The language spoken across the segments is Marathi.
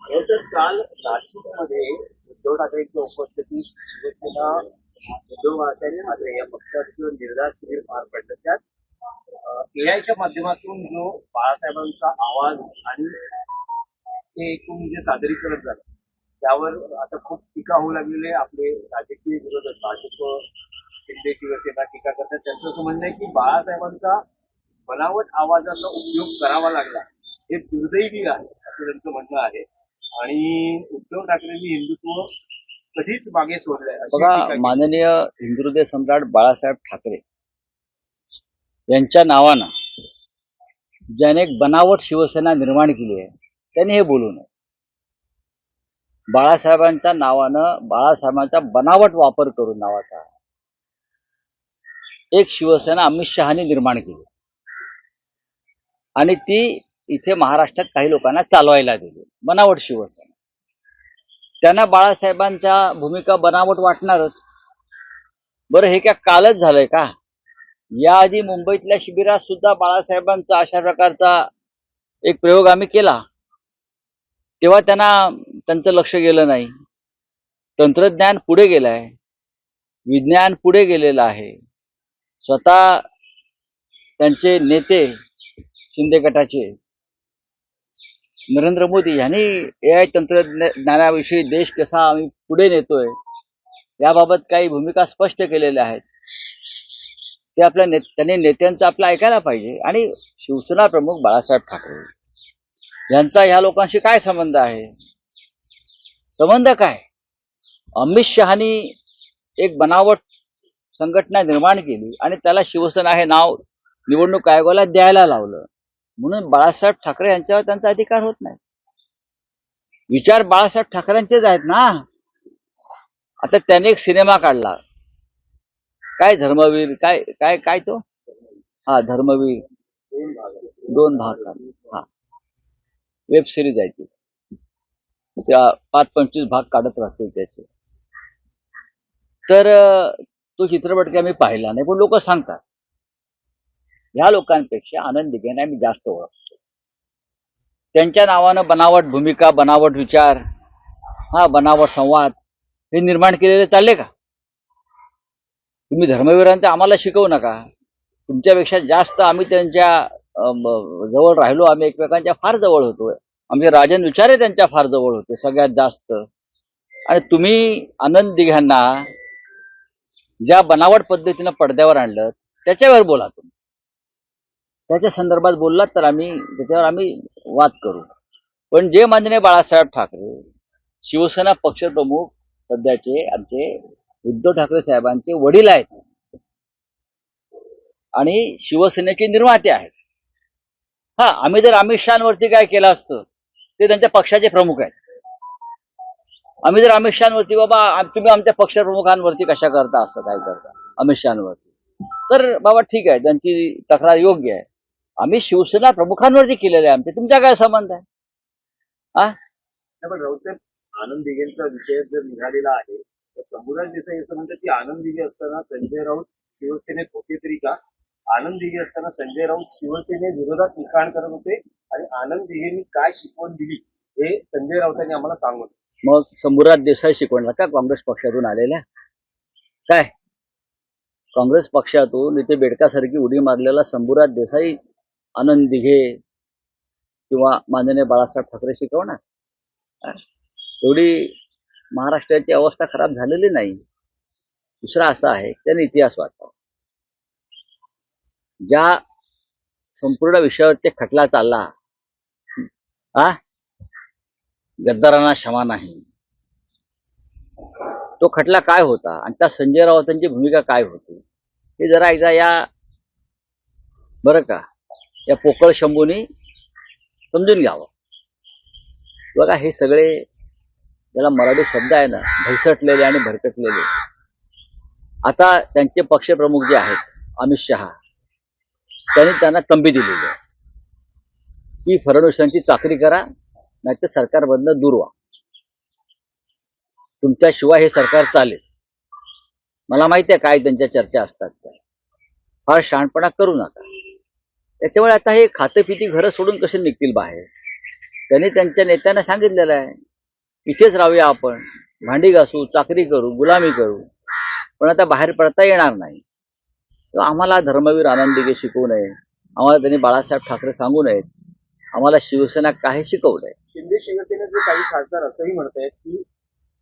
हो सर, काल नाशिकमध्ये उद्धव ठाकरेंच्या उपस्थितीत शिवसेना उद्धव बाळासाहेब ठाकरे या पक्षाचं निर्धार शिबिर पार पडलं. त्यात एआयच्या माध्यमातून जो बाळासाहेबांचा आवाज आणि ते एकूण जे सादरीकरण झालं त्यावर आता खूप टीका होऊ लागलेली आहे. आपले राजकीय विरोधक भाजप शिंदे शिवसेना टीका करतात. त्यांचं असं म्हणणं आहे की बाळासाहेबांचा बनावट आवाजाचा उपयोग करावा लागला हे दुर्दैवी आहे असं त्यांचं म्हणणं आहे. आणि उद्धव ठाकरेंनी हिंदुत्व कधीच मागे सोडलंय अशी बघा, टीका केली. माननीय हिंदुहृदय सम्राट बाळासाहेब ठाकरे यांच्या नावानं ज्याने एक बनावट शिवसेना निर्माण केली आहे त्यांनी हे बोलू नये. बाळासाहेबांच्या नावानं बाळासाहेबांचा बनावट वापर करून नावाचा एक शिवसेना अमित शहानी निर्माण केली आणि ती इथे महाराष्ट्रात काही लोकांना चालवायला दिली. बनावट शिवसेना. त्यांना बाळासाहेबांच्या भूमिका बनावट वाटणारच. बरं, हे काय कालच झालंय का? याआधी मुंबईतल्या शिबिरात सुद्धा बाळासाहेबांचा अशा प्रकारचा एक प्रयोग आम्ही केला. तेव्हा त्यांचं लक्ष गेलं नाही. तंत्रज्ञान पुढे गेलंय, विज्ञान पुढे गेलेलं आहे. स्वतः त्यांचे नेते शिंदे गटाचे नरेंद्र मोदी यांनी एआय तंत्रज्ञानाविषयी देश कसा आम्ही पुढे नेतोय याबाबत काही भूमिका स्पष्ट केलेल्या आहेत. ते त्यांनी नेत्यांचं आपलं ऐकायला पाहिजे. आणि शिवसेना प्रमुख बाळासाहेब ठाकरे यांचा ह्या लोकांशी काय संबंध आहे? संबंध काय? अमित शहानी एक बनावट संघटना निर्माण केली आणि त्याला शिवसेना हे नाव निवडणूक आयोगाला द्यायला लावलं. म्हणून बाळासाहेब ठाकरे यांच्यावर त्यांचा अधिकार होत नाही. विचार बाळासाहेब ठाकरेंचेच आहेत ना. आता त्याने एक सिनेमा काढला, काय धर्मवीर, काय काय काय तो, हा धर्मवीर, 2 भाग. हा वेब सिरीज आहे ती. त्या 5-25 भाग काढत राहते त्याचे. तर तो चित्रपट काय मी पाहिला नाही, पण लोक सांगतात. ह्या लोकांपेक्षा आनंद दिघेंना मी जास्त ओळखतो. त्यांच्या नावानं बनावट भूमिका, बनावट विचार, हा बनावट संवाद हे निर्माण केलेले चालले का? तुम्ही धर्मवीरांचं आम्हाला शिकवू नका. तुमच्यापेक्षा जास्त आम्ही त्यांच्या जवळ राहिलो. आम्ही एकमेकांच्या फार जवळ होतो. आमचे राजन विचारे त्यांच्या फार जवळ होते सगळ्यात जास्त. आणि तुम्ही आनंद दिघ्यांना ज्या बनावट पद्धतीनं पडद्यावर आणलं त्याच्यावर बोला. तुम्ही त्याच्या संदर्भात बोललात तर त्याच्यावर आम्ही वाद करू. पण जे माननीय बाळासाहेब ठाकरे शिवसेना पक्षप्रमुख सध्याचे आमचे उद्धव ठाकरे साहेबांचे वडील आहेत आणि शिवसेनेचे निर्माते आहेत. हा, आम्ही जर अमित शहावरती काय केलं असतं, ते त्यांच्या पक्षाचे प्रमुख आहेत. आम्ही जर अमित शहावरती, बाबा तुम्ही आमच्या पक्षप्रमुखांवरती कशा करता, असं काय करता अमित शहावरती, तर बाबा ठीक आहे, त्यांची तक्रार योग्य आहे. आम्ही शिवसेना प्रमुखांवरती केलेलं आहे. आमचे तुमचा काय संबंध आहे? पण राऊतसाहेब, आनंद दिघेंचा विषय जर निघालेला आहे तर शंभूराज देसाई असं म्हणतात की आनंद दिघे असताना संजय राऊत शिवसेनेत होते तरी का? आनंद दिघे असताना संजय राऊत शिवसेनेविरोधात लिखाण करत होते आणि आनंद दिघेंनी काय शिकवण दिली हे संजय राऊतांनी आम्हाला सांगून. मग शंभूराज देसाई शिकवणार का काँग्रेस पक्षातून आलेल्या? काय काँग्रेस पक्षातून इथे बेडकासारखी उडी मारलेला शंभूराज देसाई आनंद दिघे किंवा माननीय बाळासाहेब ठाकरे शिकवणार? एवढी महाराष्ट्राची अवस्था खराब झालेली नाही. दुसरा असा आहे, त्याने इतिहास वाचावा. ज्या संपूर्ण विषयावर ते खटला चालला, गद्दारांना क्षमा नाही, तो खटला काय होता आणि त्या संजय राऊतांची भूमिका काय होती हे जरा एकदा या बरं का या पोकळ शंभूनी समजून घ्यावं. बघा, हे सगळे ज्याला मराठी शब्द आहे ना, भैसटलेले आणि भरकटलेले, आता त्यांचे पक्षप्रमुख जे आहेत अमित शहा, त्यांनी त्यांना तंबी दिलेली आहे की फडणवीसांची चाकरी करा, नाहीतर सरकारमधनं दूर व्हा. तुमच्याशिवाय हे सरकार चालेल. मला माहिती आहे काय त्यांच्या चर्चा असतात त्या. फार शहाणपणा करू नका. त्याच्यामुळे आता हे खातेपिती घरं सोडून कसे निघतील बाहेर? त्यांनी त्यांच्या नेत्यांना सांगितलेलं आहे, इथेच राहूया आपण, भांडी घासू, चाकरी करू, गुलामी करू, पण आता बाहेर पडता येणार नाही. तर आम्हाला धर्मवीर आनंदीगे शिकवू नये, आम्हाला त्यांनी बाळासाहेब ठाकरे सांगू नयेत, आम्हाला शिवसेना काही शिकवलंय. शिंदे शिवसेनेचे काही खासदार असंही म्हणतायत की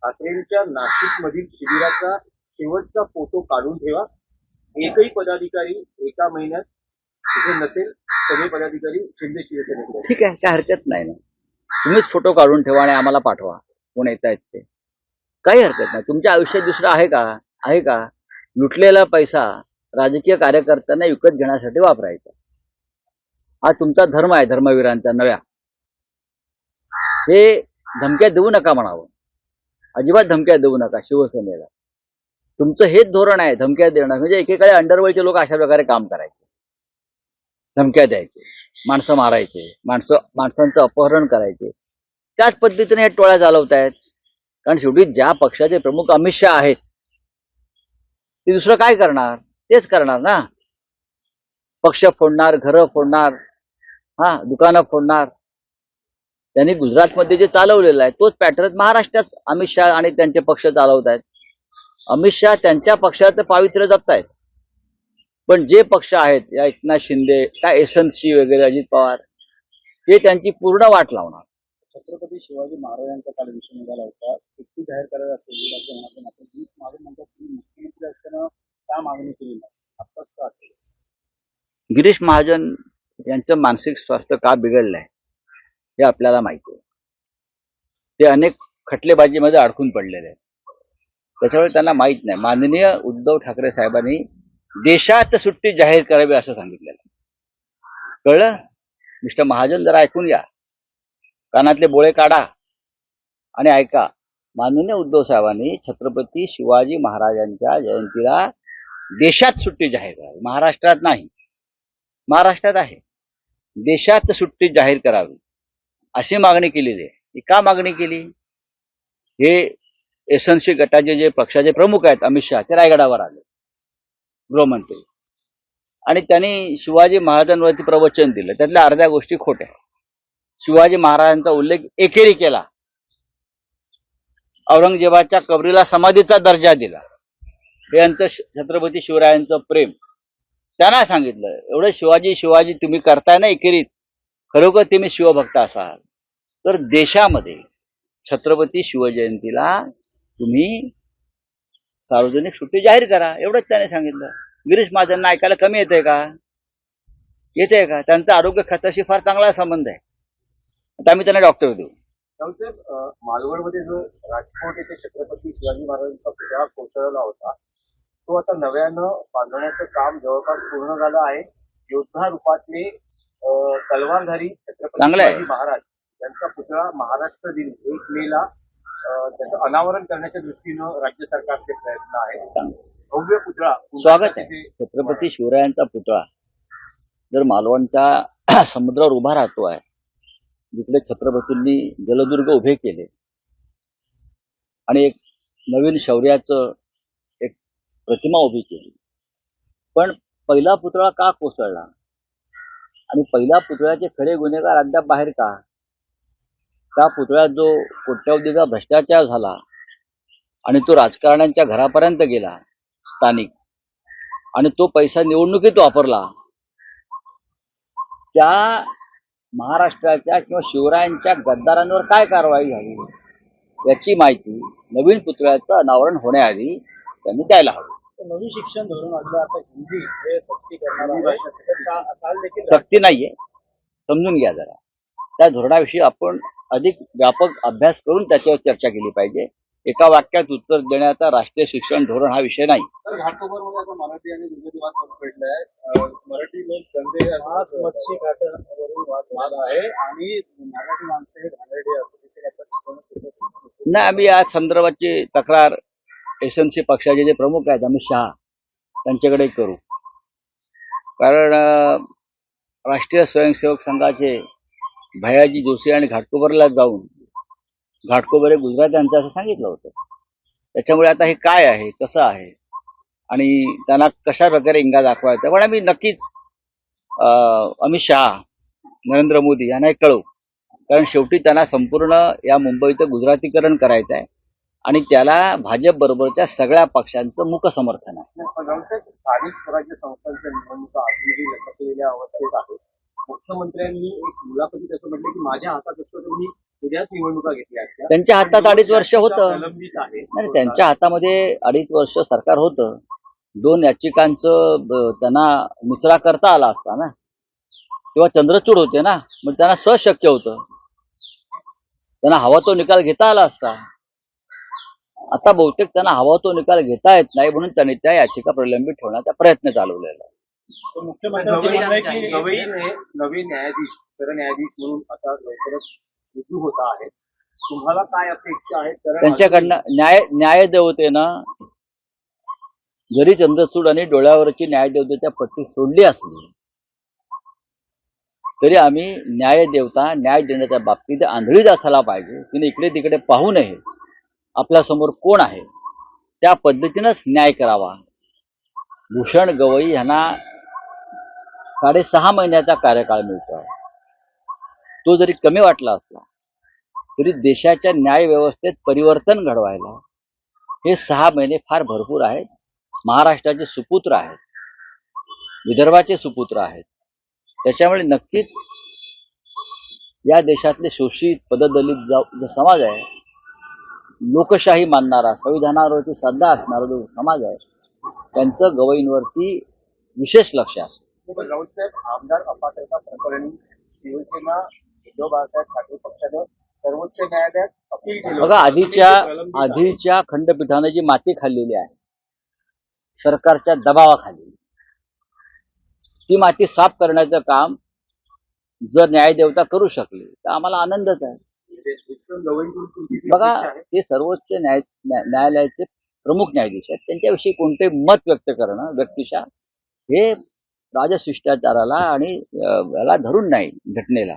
ठाकरेंच्या नाशिक मधील शिबिराचा शेवटचा फोटो काढून ठेवा. एकही पदाधिकारी एका महिन्यात तिथे नसेल, सगळे पदाधिकारी शिंदे शिवसेनेकडे. ठीक आहे, काय हरकत नाही ना. तुम्हीच फोटो काढून ठेवा आणि आम्हाला पाठवा, कोण येत आहेत ते, काही हरकत नाही. तुमच्या आयुष्यात दुसरं आहे का? आहे का? लुटलेला पैसा राजकीय कार्यकर्त्यांना विकत घेण्यासाठी वापरायचा, हा तुमचा धर्म आहे धर्मवीरांचा नव्या. हे धमक्या देऊ नका म्हणावं, अजिबात धमक्या देऊ नका शिवसेनेला. तुमचं हेच धोरण आहे, धमक्या देणं. म्हणजे एकेकाळी अंडरवर्ल्डचे लोक अशा प्रकारे काम करायचे, धमक्या द्यायचे, माणसं मारायचे, माणसांचं अपहरण करायचे. त्याच पद्धतीने हे टोळ्या चालवतायत. कारण शेवटी ज्या पक्षाचे प्रमुख अमित शहा आहेत ते दुसरं काय करणार? तेच करणार ना. पक्ष फोडणार, घरं फोडणार, दुकानं फोडणार. त्यांनी गुजरातमध्ये जे चालवलेलं आहे तोच पॅटर्न महाराष्ट्रात अमित शहा आणि त्यांचे पक्ष चालवत आहेत. अमित शहा त्यांच्या पक्षाचं पावित्र्य जपतायत, पण जे पक्ष आहेत, या एकनाथ शिंदे, काय यशवंतसिंह वगैरे, अजित पवार, ते त्यांची पूर्ण वाट लावणार. छत्रपती शिवाजी महाराजांचा काल विषय निघाला होता, सुट्टी जाहीर करायला असेल असं म्हणत आपण मागे म्हणतात की मुख्यमंत्री असताना का मागणी केली नाही, आत्ताच का असेल? गिरीश महाजन यांचं मानसिक स्वास्थ्य का बिघडलंय हे आपल्याला माहिती आहे. ते अनेक खटलेबाजीमध्ये अडकून पडलेले आहेत, त्याच्यामुळे त्यांना माहित नाही. माननीय उद्धव ठाकरे साहेबांनी देशात सुट्टी जाहीर करावी असं सांगितलेलं. कळलं? मिस्टर महाजन, जरा ऐकून घ्या, कानातले बोळे काढा आणि ऐका. माननीय उद्धव साहेबांनी छत्रपती शिवाजी महाराजांच्या जयंतीला देशात सुट्टी जाहीर करावी, महाराष्ट्रात नाही. महाराष्ट्रात आहे, देशात सुट्टी जाहीर करावी अशी मागणी केलेली आहे. ही का मागणी केली? हे एसएनसी गटाचे जे पक्षाचे प्रमुख आहेत अमित शहा, ते रायगडावर आले, गृहमंत्री, आणि त्यांनी शिवाजी महाराजांवरती प्रवचन दिलं. त्यातल्या अर्ध्या गोष्टी खोट्या. शिवाजी महाराजांचा उल्लेख एकेरी केला, औरंगजेबाच्या कबरीला समाधीचा दर्जा दिला. हे यांचं छत्रपती शिवरायांचं प्रेम. त्यांना सांगितलं, एवढं शिवाजी तुम्ही करताय ना एकेरीत, खरोखर तुम्ही शिवभक्त असाल तर देशामध्ये छत्रपती शिवजयंतीला तुम्ही सार्वजनिक सुट्टी जाहीर करा, एवढंच त्याने सांगितलं. गिरीश महाजनना ऐकायला कमी येतंय का? येतंय का? त्यांचा आरोग्य खात्याशी फार चांगला संबंध आहे. आता आम्ही त्यांना डॉक्टर देऊ. साहेब, मालवणमध्ये जो राजकोट येथे छत्रपती शिवाजी महाराजांचा पुतळा कोसळला होता, तो आता नव्यानं बांधण्याचं काम जवळपास पूर्ण झालं आहे. योद्धा रूपातले तलवारधारी छत्रपती शिवाजी महाराज यांचा पुतळा महाराष्ट्र दिन 1 मेला त्याचं अनावरण करण्याच्या दृष्टीनं राज्य सरकारचे प्रयत्न आहेत. भव्य पुतळा स्वागत आहे. छत्रपती शिवरायांचा पुतळा जर मालवणच्या समुद्रावर उभा राहतो आहे, जिकडे छत्रपतींनी जलदुर्ग उभे केले आणि एक नवीन शौर्याचं एक प्रतिमा उभी केली, पण पहिला पुतळा का कोसळला आणि पहिल्या पुतळ्याचे खरे गुन्हेगार अद्याप बाहेर का? त्या पुतळ्यात जो कोट्यवधीचा भ्रष्टाचार झाला आणि तो राजकारण्यांच्या घरापर्यंत गेला स्थानिक, आणि तो पैसा निवडणुकीत वापरला, त्या महाराष्ट्राच्या किंवा शिवरायांच्या गद्दारांवर काय कारवाई झाली याची माहिती नवीन पुतळ्याचं अनावरण होण्याआधी त्यांनी द्यायला हवी. नवीन शिक्षण धोरण आणलं, आता हिंदी हे सक्ती करणार आहे. सक्ती नाहीये, समजून घ्या जरा. त्या धोरणाविषयी आपण अधिक व्यापक अभ्यास करून त्याच्यावर चर्चा केली पाहिजे. एका वाक्यात उत्तर देण्याचा राष्ट्रीय शिक्षण धोरण हा विषय नाही. घाटकोपरमध्ये आता मराठी आणि गुजराती वाद पेटलाय. मराठी लोक दंगे मच्छी घाटावरून वाद आहे आणि मराठी माणसं हे घाणेरडे असतात. नाही, आम्ही या संदर्भाची तक्रार एसएनसी पक्षाचे जे प्रमुख आहेत अमित शहा त्यांच्याकडे करू. कारण राष्ट्रीय स्वयंसेवक संघाचे भैयाजी जोशी आणि घाटकोपरला जाऊन घाटकोपर हे गुजरात्यांचं असं सांगितलं होतं. त्याच्यामुळे आता हे काय आहे, कसं आहे आणि त्यांना कशा प्रकारे इंगा दाखवायचा, पण आम्ही नक्कीच अमित शहा, नरेंद्र मोदी यांना कळवू कारण शेवटी त्यांना संपूर्ण या मुंबईचं गुजरातीकरण करायचं आहे आणि त्याला भाजप बरोबरच्या सगळ्या पक्षांचं मुक समर्थन आहे. पण राऊतसाहेब, स्थानिक स्वराज्य संस्थांच्या निवडणुका अजूनही लटकलेल्या अवस्थेत आहेत. मुख्यमंत्र्यांनी एक मुलाखतीत असं म्हटलं की माझ्या हातात असतं तर मी उद्याच निवडणुका घेतल्या असत्या. त्यांच्या हातात 2.5 वर्ष होतं. प्रलंबित आहे. नाही, त्यांच्या हातामध्ये 2.5 वर्ष सरकार होतं. 2 याचिकांचं त्यांना निचरा करता आला असता ना, तेव्हा चंद्रचूड होते ना, मग त्यांना सहज शक्य होतं. त्यांना हवा तो निकाल घेता आला असता. आता बहुतेक त्यांना हवा तो निकाल घेता येत नाही म्हणून त्यांनी त्या याचिका प्रलंबित ठेवण्याचा प्रयत्न चालवलेला आहे. नवीन न्यायाधीश, सरन्यायाधीश म्हणून आता लवकरच रुजू होत आहेत. तुम्हाला काय अपेक्षा आहेत? त्यांच्याकडनं न्यायदेवतेनं जरी चंद्रचूड आणि डोळ्यावरची न्यायदेवतेच्या पट्टी सोडली असली तरी आम्ही न्यायदेवता न्याय देण्याच्या बाबतीत आंधळीच असायला पाहिजे. तिने इकडे तिकडे पाहू नये. आपल्या समोर कोण आहे त्या पद्धतीनंच न्याय करावा. भूषण गवई यांना 6.5 महिन्याचा कार्यकाळ मिळतो. तो जरी कमी वाटला असला तरी देशाच्या न्याय व्यवस्थेत परिवर्तन घडवायला हे 6 महिने फार भरपूर आहेत. महाराष्ट्राचे सुपुत्र आहेत, विदर्भाचे सुपुत्र आहेत. त्याच्यामुळे नक्कीच या देशातले शोषित पददलित जो समाज आहे, लोकशाही मानणारा, संविधानावरती श्रद्धा असणारा जो समाज आहे, त्यांचं गवईंवरती विशेष लक्ष असतं. राऊतसाहेब, आमदार अपात्रता प्रकरणी शिवसेना उद्धव बाळासाहेब ठाकरे पक्षानं सर्वोच्च न्यायालयात अपील केलं. बघा, आधीच्या खंडपीठाने जी माती खाल्लेली आहे सरकारच्या दबावाखाली, ती माती साफ करण्याचं काम जर न्यायदेवता करू शकली तर आम्हाला आनंदच आहे. बघा, ते सर्वोच्च न्यायालयाचे प्रमुख न्यायाधीश आहेत. त्यांच्याविषयी कोणते मत व्यक्त करणं व्यक्तिशः हे राजशिष्टाचाराला आणि याला धरून नाही. घटनेला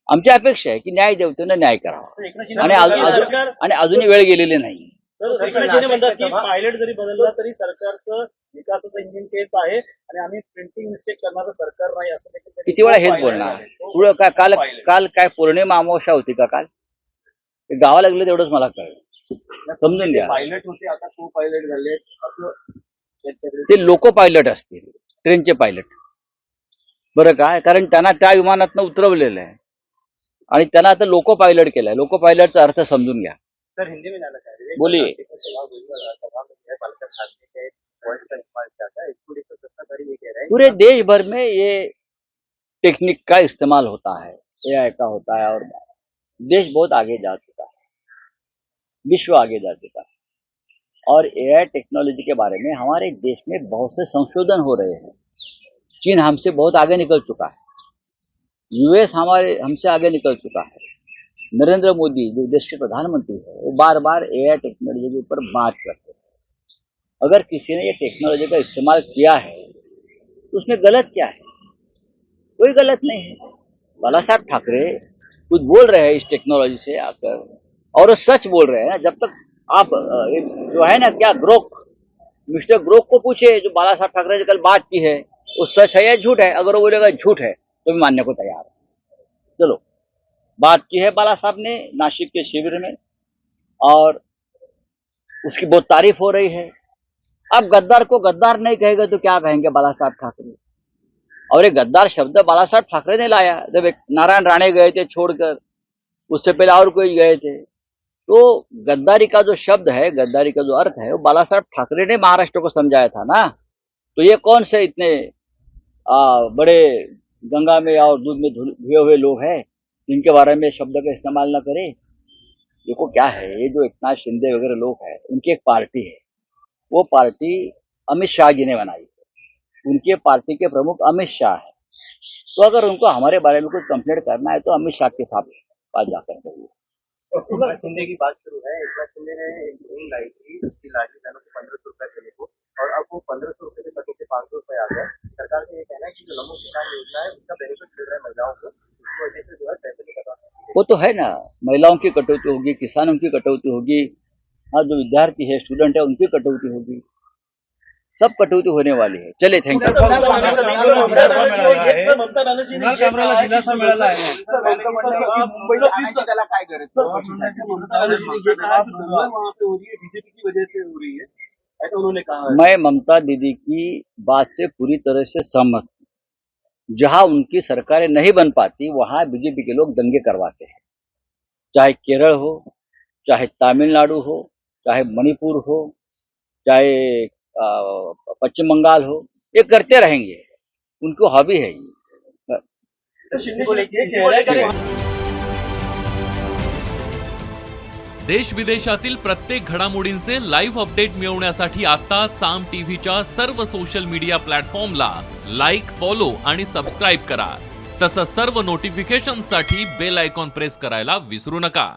आमची अपेक्षा आहे की न्यायदेवतेनं न्याय करावा आणि अजूनही वेळ गेलेली नाही. म्हणतात की पायलट जरी बदलला तरी सरकारचं विकासाचं इंजिन तेच आहे आणि आम्ही प्रिंटिंग मिस्टेक करणारं सरकार नाही असं किती वेळा हेच बोलणार. पुढं काल काय पौर्णिमा अमावस्या होती का? काल गावा लागलं तेवढंच मला कळलं. समजून घ्या. पायलट होते, आता को पायलट झाले असं. ते लोको पायलट असतील, ट्रेनचे पायलट. बरं काय, कारण त्यांना त्या विमानातनं उतरवलेलं आहे आणि त्यांना आता लोको पायलट केलंय. लोको पायलटचा अर्थ समजून घ्या. सर, हिंदी में जाना चाहिए. बोलिए. पूरे देश भर में ये टेक्निक का इस्तेमाल होता है, AI का होता है और देश बहुत आगे जा चुका है, विश्व आगे जा चुका है. और AI टेक्नोलॉजी के बारे में हमारे देश में बहुत से संशोधन हो रहे हैं. चीन हमसे बहुत आगे निकल चुका है, US हमसे आगे निकल चुका है. नरेंद्र मोदी जो देश के प्रधानमंत्री है वो बार बार AI टेक्नोलॉजी के ऊपर बात करते हैं. अगर किसी ने ये टेक्नोलॉजी का इस्तेमाल किया है तो उसमें गलत क्या है? कोई गलत नहीं है. बाला साहब ठाकरे कुछ बोल रहे हैं इस टेक्नोलॉजी से आकर, और वो सच बोल रहे हैं ना. जब तक आप जो है ना, क्या ग्रोक, मिस्टर ग्रोक को पूछे जो बाला साहब ठाकरे ने कल बात की है वो सच है या झूठ है. अगर वो बोलेगा झूठ है तो भी मानने को तैयार है. चलो, बात की है बाला साहब ने नासिक के शिविर में और उसकी बहुत तारीफ हो रही है. अब गद्दार को गद्दार नहीं कहेगा तो क्या कहेंगे बाला साहब ठाकरे? और ये गद्दार शब्द बाला साहब ठाकरे ने लाया. जब एक नारायण राणे गए थे छोड़कर, उससे पहले और कोई गए थे. तो गद्दारी का जो शब्द है, गद्दारी का जो अर्थ है, वो बाला साहब ठाकरे ने महाराष्ट्र को समझाया था ना. तो ये कौन से इतने बड़े गंगा में और दूध में धुए हुए लोग हैं जिनके बारे में शब्द का इस्तेमाल न करे? देखो क्या है, ये जो एकनाथ शिंदे वगैरह लोग हैं, उनकी एक पार्टी है. वो पार्टी अमित शाह जी ने बनाई. उनके पार्टी के प्रमुख अमित शाह है. तो अगर उनको हमारे बारे में कुछ कंप्लेंट करना है तो अमित शाह के साथ बात जाकर करिए. एकनाथ शिंदे की बात शुरू है. एकनाथ शिंदे ने एक ड्रोन लाई थी, उसकी लाठी जाने को 1500 रुपए देने को, और अब वो 1500 रुपए से कटो के 500 रुपए आ गए. सरकार का ये कहना है कि जो नमो किसान योजना है उसका बेनिफिट मिल रहा है महिलाओं को, उसकी वजह से जो है पैसे की कटौती. वो तो है ना, महिलाओं की कटौती होगी, किसानों की कटौती होगी, हाँ, जो विद्यार्थी है, स्टूडेंट है, उनकी कटौती होगी. सब कटौती होने वाली है. चले, थैंक यू. ममता बनर्जी कुणाल कामराला दिलासा मिळाला आहे. त्याला काय गरज बीजेपी की वजह से हो रही है ऐसा उन्होंने कहा. मैं ममता दीदी की बात से पूरी तरह से सहमत हूँ. जहां उनकी सरकारें नहीं बन पाती वहां बीजेपी के लोग दंगे करवाते हैं. चाहे केरल हो, चाहे तमिलनाडु हो, चाहे मणिपुर हो, चाहे पश्चिम बंगाल हो, ये करते रहेंगे. उनको हॉबी है ये. शिंदे को लेके कह रहा है कि देश विदेशातील प्रत्येक घडामोडींचे लाईव्ह अपडेट मिळवण्यासाठी आता साम टीव्हीच्या सर्व सोशल मीडिया प्लॅटफॉर्मला लाईक, फॉलो आणि सबस्क्राईब करा. तसंच सर्व नोटिफिकेशनसाठी बेल आयकॉन प्रेस करायला विसरू नका.